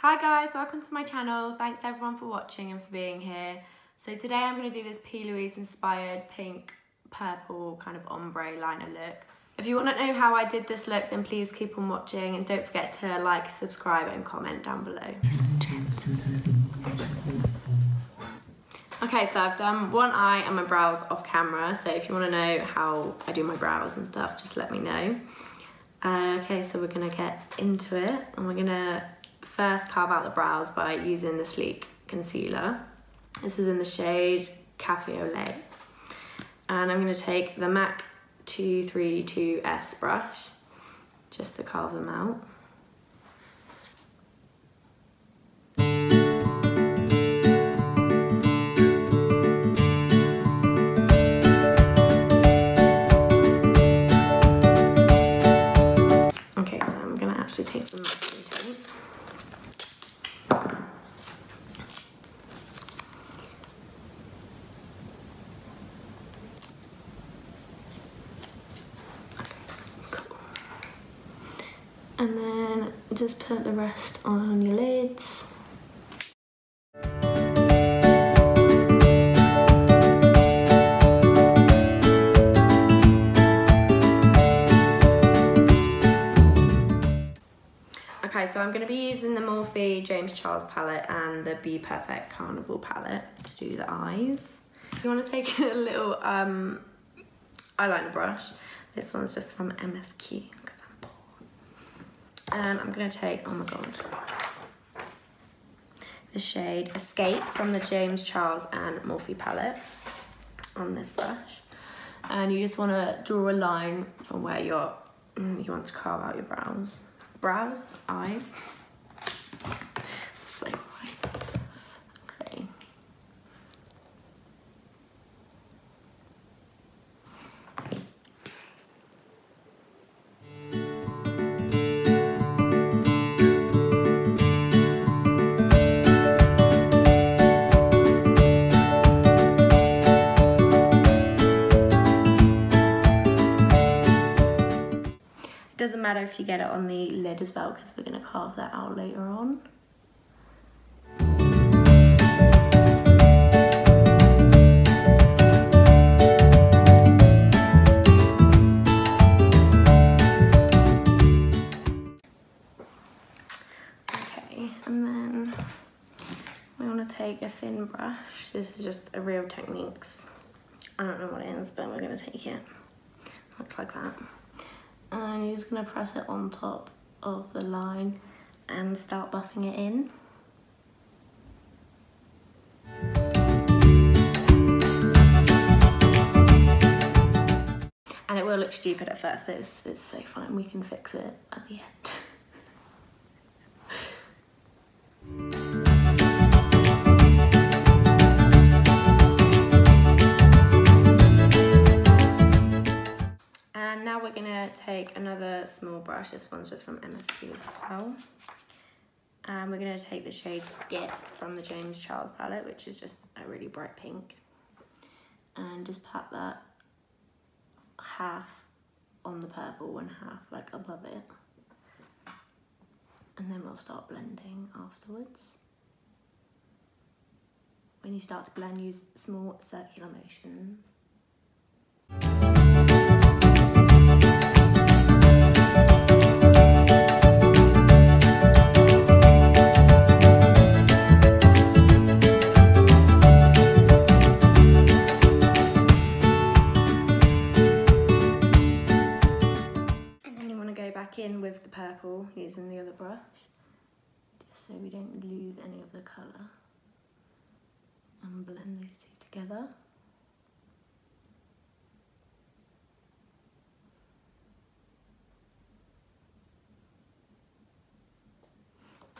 Hi guys, welcome to my channel. Thanks everyone for watching and for being here. So today I'm going to do this Plouise inspired pink purple kind of ombre liner look. If you want to know how I did this look, then please keep on watching and don't forget to like, subscribe and comment down below. Okay, so I've done one eye and my brows off camera, so if you want to know how I do my brows and stuff, just let me know. Okay, so we're going to get into it and we're going to first carve out the brows by using the Sleek concealer. This is in the shade Cafe au Lait. And I'm going to take the MAC 232S brush just to carve them out. Okay, so I'm going to actually take some masking tape. And then just put the rest on your lids. Okay, so I'm going to be using the Morphe James Charles palette and the Be Perfect Carnival palette to do the eyes. You want to take a little eyeliner brush. This one's just from MSQ. And I'm going to take, oh my god, the shade Escape from the James Charles and Morphe palette on this brush. And you just want to draw a line from where you want to carve out your brows. Eyes. So right. Okay. Doesn't matter if you get it on the lid as well, because we're going to carve that out later on. Okay, and then we want to take a thin brush. This is just a Real Techniques. I don't know what it is, but we're going to take it. Looks like that. And you're just going to press it on top of the line and start buffing it in. And it will look stupid at first, but it's so fine. We can fix it at the end. And now we're gonna take another small brush. This one's just from MSQ as well. And we're gonna take the shade Skip from the James Charles palette, which is just a really bright pink. And just pat that half on the purple and half like above it. And then we'll start blending afterwards. When you start to blend, use small circular motions. In with the purple using the other brush, just so we don't lose any of the colour, and blend those two together.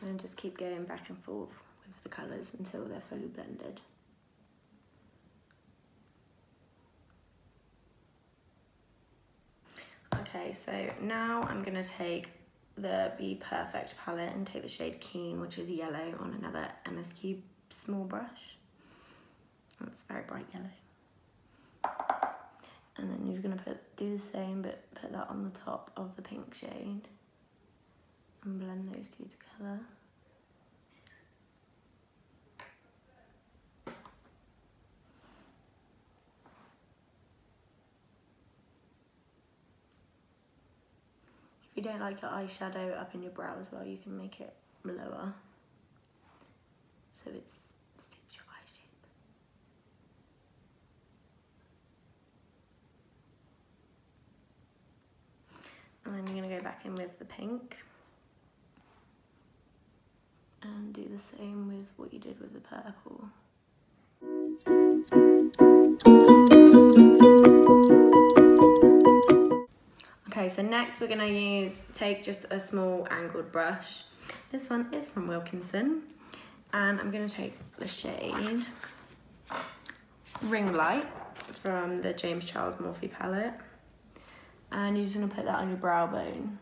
And just keep going back and forth with the colours until they're fully blended. Okay, so now I'm going to take the Be Perfect palette and take the shade Keen, which is yellow, on another MSQ small brush. That's very bright yellow. And then you're just going to do the same, but put that on the top of the pink shade. And blend those two together. don't like your eyeshadow up in your brow as well, you can make it lower so it sticks your eye shape. And then you're going to go back in with the pink and do the same with what you did with the purple. Okay, so next we're going to take just a small angled brush. This one is from Wilkinson, and I'm going to take the shade Ring Light from the James Charles Morphe palette, and you're just going to put that on your brow bone.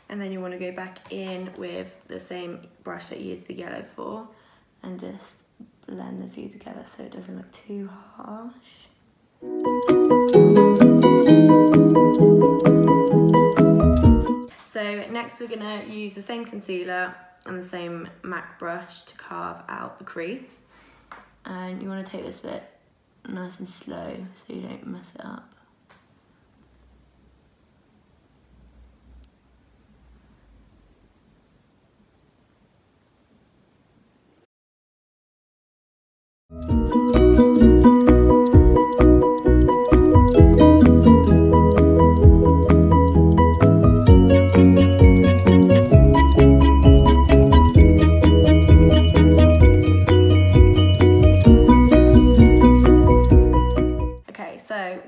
And then you want to go back in with the same brush that you used the yellow for and just blend the two together so it doesn't look too harsh. So next we're going to use the same concealer and the same MAC brush to carve out the crease. And you want to take this bit nice and slow so you don't mess it up.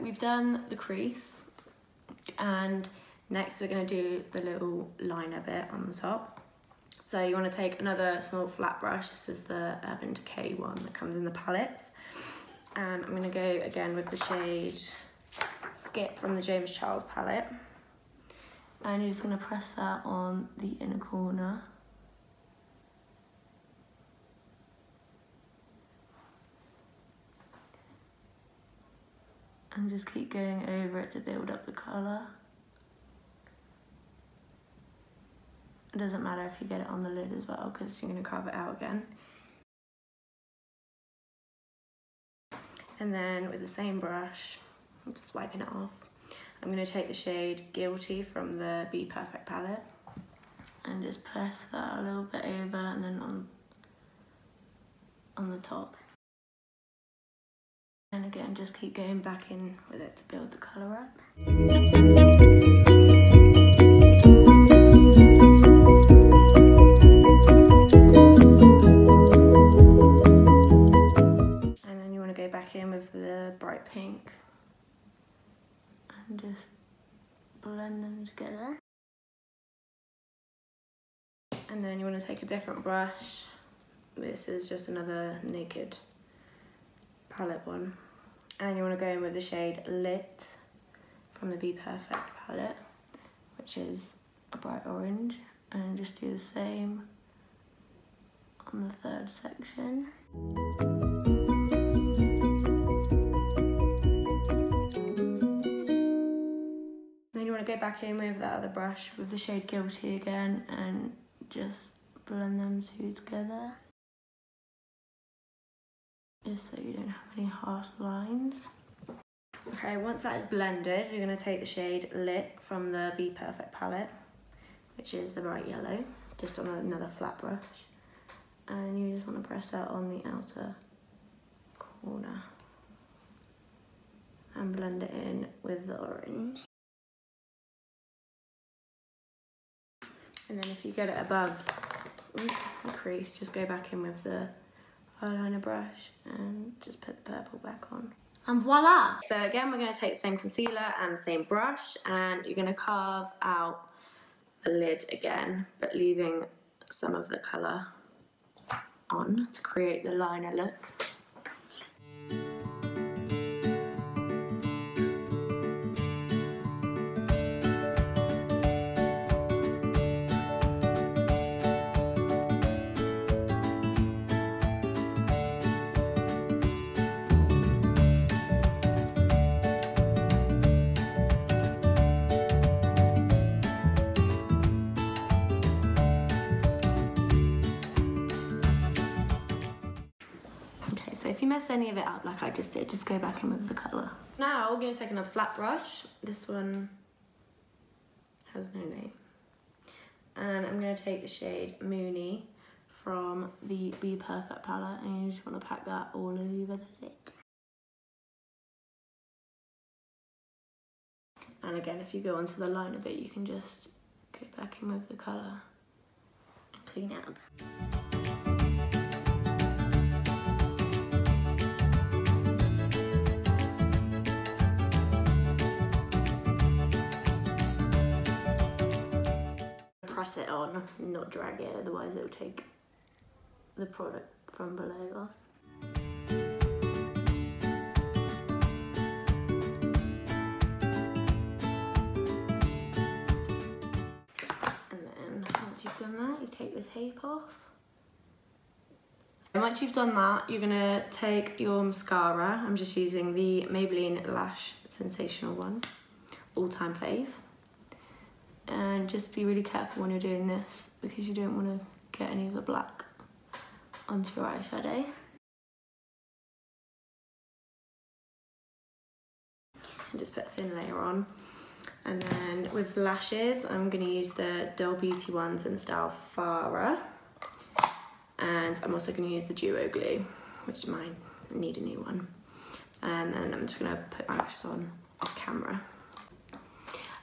We've done the crease, and next we're going to do the little liner bit on the top. So you want to take another small flat brush. This is the Urban Decay one that comes in the palettes, and I'm going to go again with the shade Skip from the James Charles palette, and you're just going to press that on the inner corner. And just keep going over it to build up the colour. It doesn't matter if you get it on the lid as well, because you're going to carve it out again. And then with the same brush, I'm just wiping it off, I'm going to take the shade Guilty from the Be Perfect palette and just press that a little bit over and then on the top. And again, just keep going back in with it to build the colour up. And then you want to go back in with the bright pink and just blend them together. And then you want to take a different brush. This is just another Naked palette one, and you want to go in with the shade Lit from the Be Perfect palette, which is a bright orange, and just do the same on the third section. Then you want to go back in with that other brush with the shade Guilty again and just blend them two together, just so you don't have any harsh lines. Okay, once that is blended, you're going to take the shade Lit from the Be Perfect palette, which is the bright yellow, just on another flat brush. And you just want to press that on the outer corner and blend it in with the orange. And then if you get it above the crease, just go back in with the eyeliner brush and just put the purple back on. And voila! So again, we're going to take the same concealer and the same brush, and you're going to carve out the lid again, but leaving some of the colour on to create the liner look. you mess any of it up like I just did, just go back in with the colour. Now we're going to take another flat brush. This one has no name. And I'm going to take the shade Moony from the Be Perfect palette, and you just want to pack that all over the lid. And again, if you go onto the line a bit, you can just go back in with the colour and clean it up. Press it on, not drag it, otherwise it will take the product from below off. And then once you've done that, you take the tape off. And once you've done that, you're gonna take your mascara. I'm just using the Maybelline Lash Sensational one, all-time fave. And just be really careful when you're doing this because you don't want to get any of the black onto your eyeshadow. And just put a thin layer on. And then with lashes, I'm going to use the Dull Beauty ones in the style Farah. And I'm also going to use the Duo Glue, which mine need a new one. And then I'm just going to put my lashes on off camera.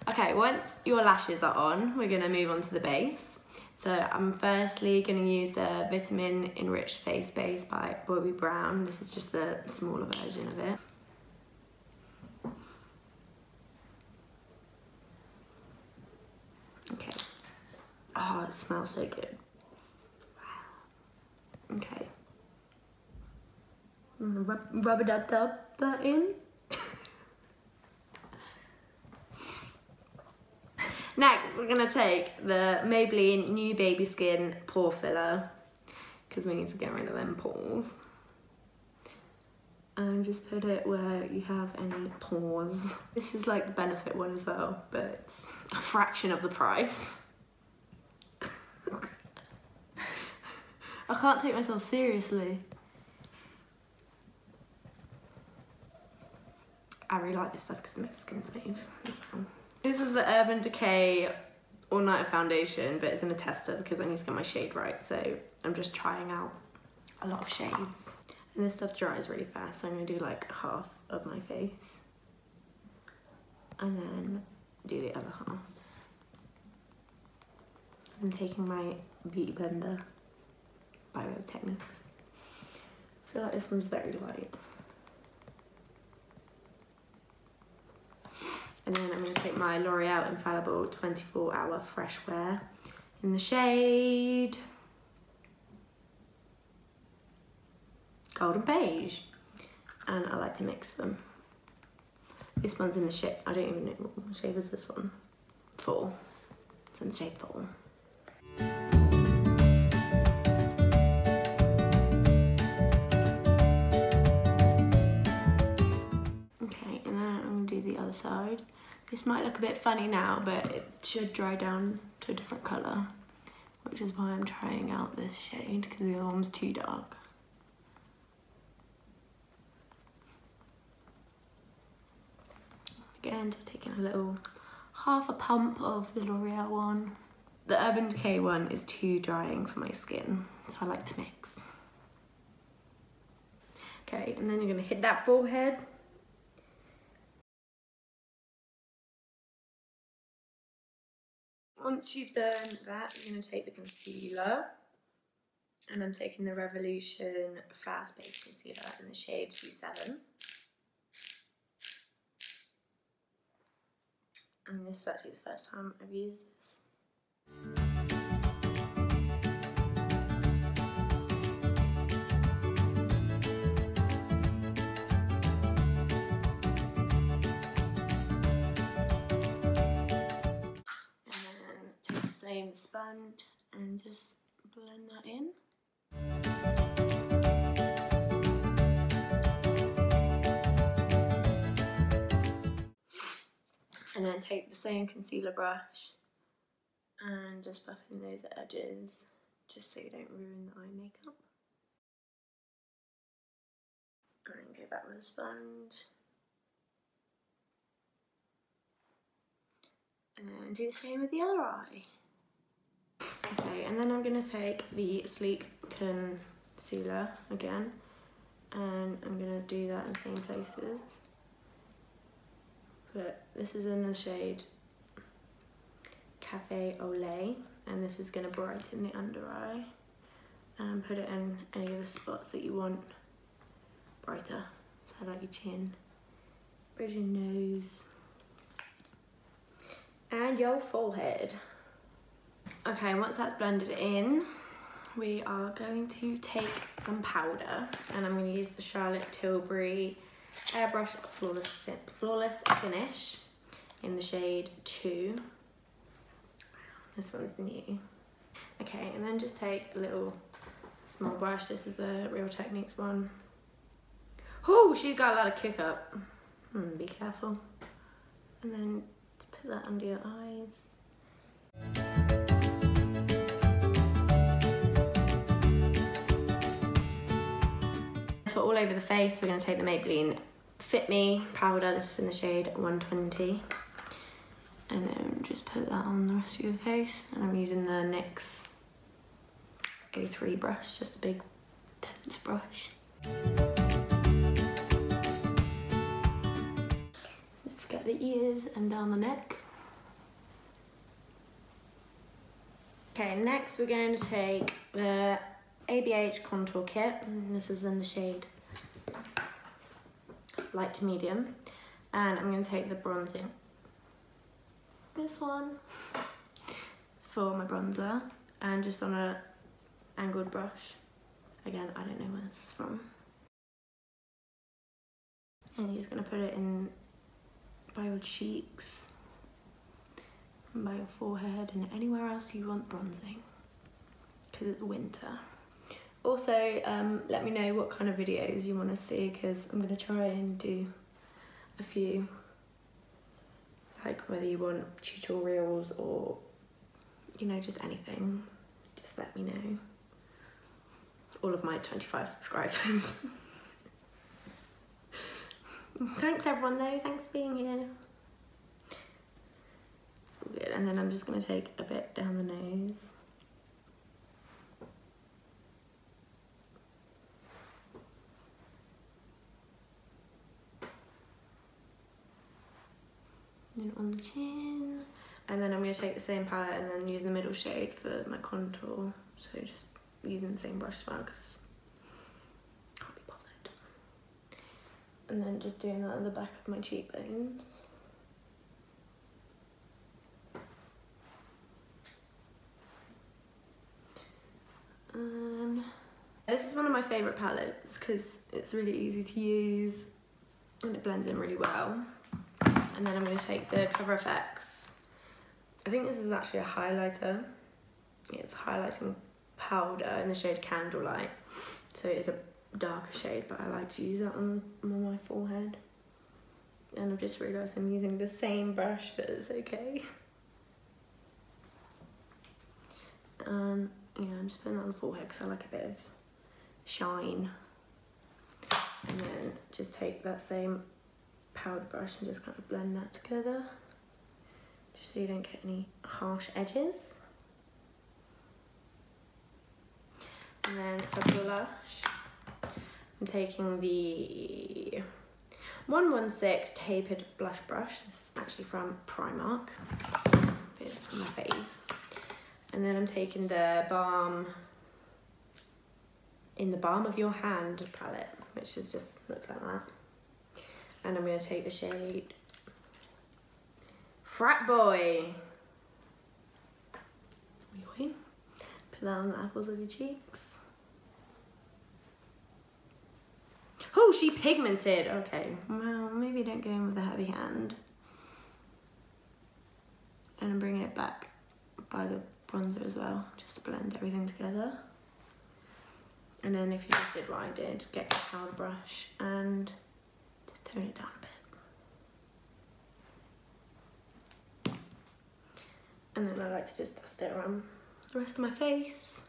Okay, once your lashes are on, we're going to move on to the base. So I'm firstly going to use the Vitamin Enriched Face Base by Bobbi Brown. This is just the smaller version of it. Okay. Oh, it smells so good. Wow. Okay. I'm going to rub that in. Next, we're going to take the Maybelline New Baby Skin Pore Filler, because we need to get rid of them pores. And just put it where you have any pores. This is like the Benefit one as well, but it's a fraction of the price. I can't take myself seriously. I really like this stuff because it makes skin smooth as well. This is the Urban Decay All Nighter Foundation, but it's in a tester because I need to get my shade right, so I'm just trying out a lot of shades. And this stuff dries really fast, so I'm going to do like half of my face. And then do the other half. I'm taking my Beauty Blender by Real Techniques. I feel like this one's very light. And then I'm going to take my L'Oreal Infallible 24-Hour Fresh Wear in the shade Golden Beige. And I like to mix them. This one's in the shade, I don't even know what shade was this one. 4. It's in the shade 4. Okay, and then I'm going to do the other side. This might look a bit funny now, but it should dry down to a different colour, which is why I'm trying out this shade, because the other one's too dark. Again, just taking a little half a pump of the L'Oreal one. The Urban Decay one is too drying for my skin, so I like to mix. Okay, and then you're going to hit that forehead. Once you've done that, you're going to take the concealer, and I'm taking the Revolution Fast Base Concealer in the shade C7. And this is actually the first time I've used this. Same sponge and just blend that in. And then take the same concealer brush and just buff in those edges just so you don't ruin the eye makeup. that with a sponge. And then do the same with the other eye. Okay, and then I'm gonna take the Sleek concealer again, and I'm gonna do that in the same places. But this is in the shade Cafe au Lait, and this is gonna brighten the under eye and put it in any of the spots that you want brighter. So like your chin, bridge your nose, and your forehead. Okay, once that's blended in, we are going to take some powder, and I'm going to use the Charlotte Tilbury Airbrush Flawless Finish in the shade 2. This one's new. Okay, and then just take a little small brush. This is a Real Techniques one. Oh, she's got a lot of kick up. Be careful. And then put that under your eyes. For all over the face, we're going to take the Maybelline Fit Me powder. This is in the shade 120. And then just put that on the rest of your face. And I'm using the NYX A3 brush, just a big dense brush. Don't forget the ears and down the neck. Okay, next we're going to take the ABH contour kit. This is in the shade light to medium. And I'm going to take the bronzing, this one, for my bronzer, and just on a angled brush. Again, I don't know where this is from. And you're just going to put it in by your cheeks, and by your forehead, and anywhere else you want bronzing, because it's winter. Also, let me know what kind of videos you want to see, because I'm going to try and do a few, like whether you want tutorials or, you know, just anything, just let me know. All of my 25 subscribers. Thanks everyone though, thanks for being here. It's all good. And then I'm just going to take a bit down the nose. And then on the chin. And then I'm going to take the same palette and then use the middle shade for my contour. So just using the same brush as well, because I can't be bothered. And then just doing that on the back of my cheekbones. This is one of my favourite palettes because it's really easy to use and it blends in really well. And then I'm going to take the Cover FX. I think this is actually a highlighter. It's a highlighting powder in the shade Candlelight. So it is a darker shade, but I like to use that on my forehead. And I've just realised I'm using the same brush, but it's okay. Yeah, I'm just putting that on the forehead because I like a bit of shine. And then just take that same powder brush and just kind of blend that together, just so you don't get any harsh edges. And then for blush, I'm taking the 116 tapered blush brush. This is actually from Primark. It's my fave. And then I'm taking the Balm in the Balm of Your Hand palette, which is just looks like that. And I'm going to take the shade Frat Boy. Put that on the apples of your cheeks. Oh, she pigmented. Okay, well, maybe don't go in with a heavy hand. And I'm bringing it back by the bronzer as well, just to blend everything together. And then if you just did what I did, get your powder brush and just tone it down a bit. And then I like to just dust it around the rest of my face,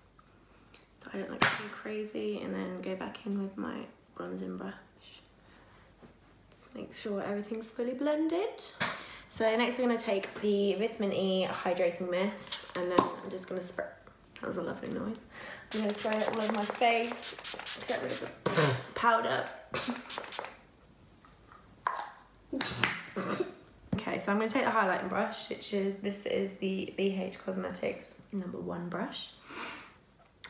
so I don't like to go crazy, and then go back in with my bronzing brush make sure everything's fully blended. So next we're going to take the Vitamin E Hydrating Mist, and then I'm just going to spray. That was a lovely noise. I'm going to spray it all over my face to get rid of the powder. Okay, so I'm going to take the highlighting brush, this is the BH Cosmetics #1 brush.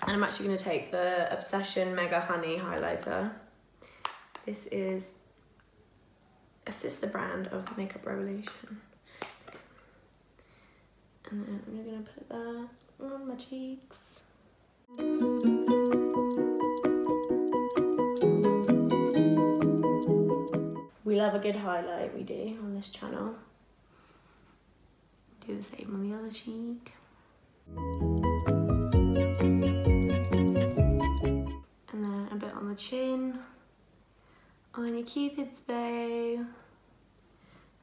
And I'm actually going to take the Obsession Mega Honey highlighter. This is a sister brand of Makeup Revolution. And then I'm going to put that on my cheeks. We love a good highlight, we do, on this channel. Do the same on the other cheek. And then a bit on the chin, on your Cupid's bow, and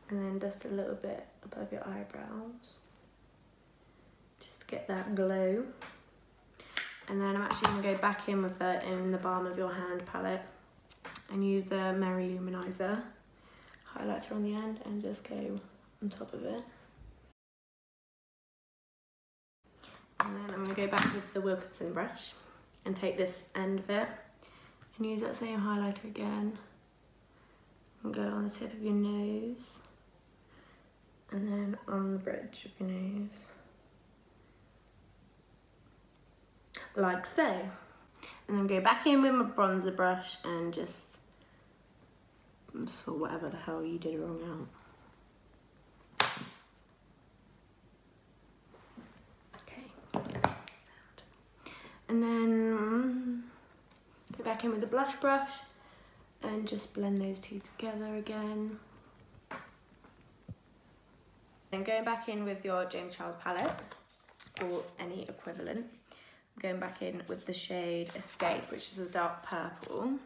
then just a little bit above your eyebrows, just to get that glow. And then I'm actually going to go back in with the In the Balm of Your Hand palette and use the Merry Luminizer highlighter on the end and just go on top of it. And then I'm going to go back with the Wilkinson brush and take this end of it and use that same highlighter again and go on the tip of your nose and then on the bridge of your nose, like so. And then go back in with my bronzer brush and just sort whatever the hell you did wrong out. Okay. And then go back in with the blush brush and just blend those two together again. Then going back in with your James Charles palette or any equivalent. I'm going back in with the shade Escape, which is the dark purple,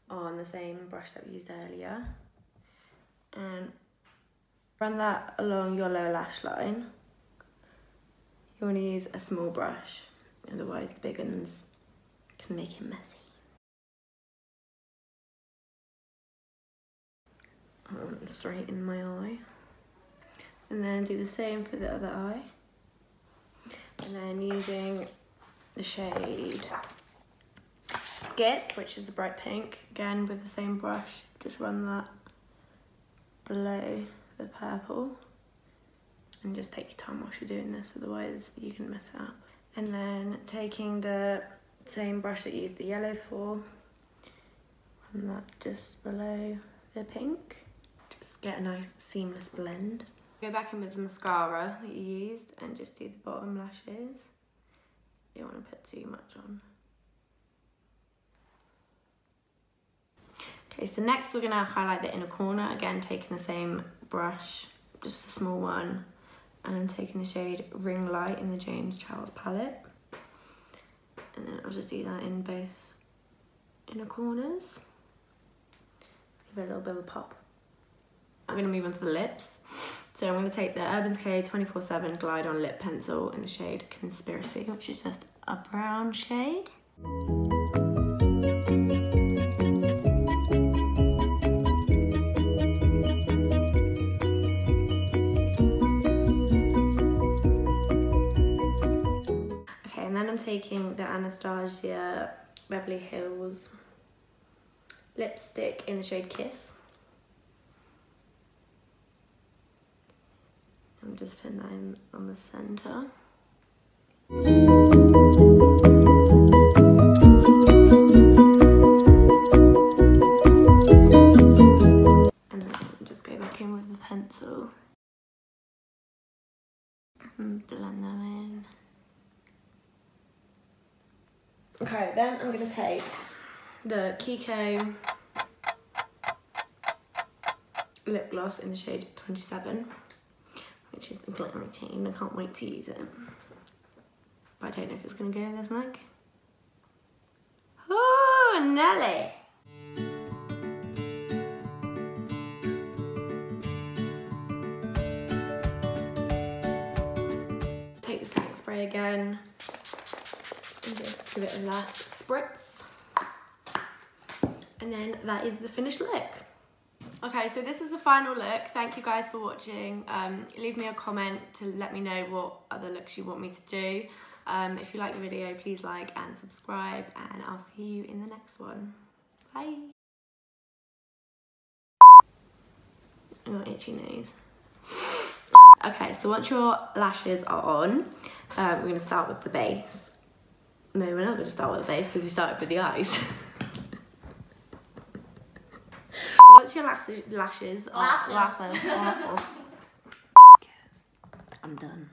on the same brush that we used earlier. And run that along your lower lash line. You want to use a small brush, otherwise the big ones can make it messy. And straighten my eye. And then do the same for the other eye. And then using the shade Skip, which is the bright pink, again with the same brush, just run that below the purple. And just take your time whilst you're doing this, otherwise you can mess it up. And then taking the same brush that you used the yellow for, run that just below the pink. Just get a nice seamless blend. Go back in with the mascara that you used and just do the bottom lashes. You don't want to put too much on. Okay, so next we're going to highlight the inner corner, again taking the same brush, just a small one, and I'm taking the shade Ring Light in the James Charles palette. And then I'll just do that in both inner corners. Give it a little bit of a pop. I'm going to move on to the lips. So I'm going to take the Urban Decay 24/7 Glide On Lip Pencil in the shade Conspiracy, which is just a brown shade. Okay, and then I'm taking the Anastasia Beverly Hills lipstick in the shade Kiss. I'm just putting that in on the center. And then just go back in with the pencil and blend them in. Okay, then I'm going to take the Kiko lip gloss in the shade 27. Which is the glittery chain. I can't wait to use it. But I don't know if it's going to go in this mug. Oh, Nelly! Take the setting spray again and just give it a last spritz. And then that is the finished look. Okay, so this is the final look. Thank you guys for watching. Leave me a comment to let me know what other looks you want me to do. If you like the video, please like and subscribe, and I'll see you in the next one. Bye. I got itchy nose. Okay, so once your lashes are on, we're going to start with the base. No, we're not going to start with the base because we started with the eyes. Once your lashes are... I'm done.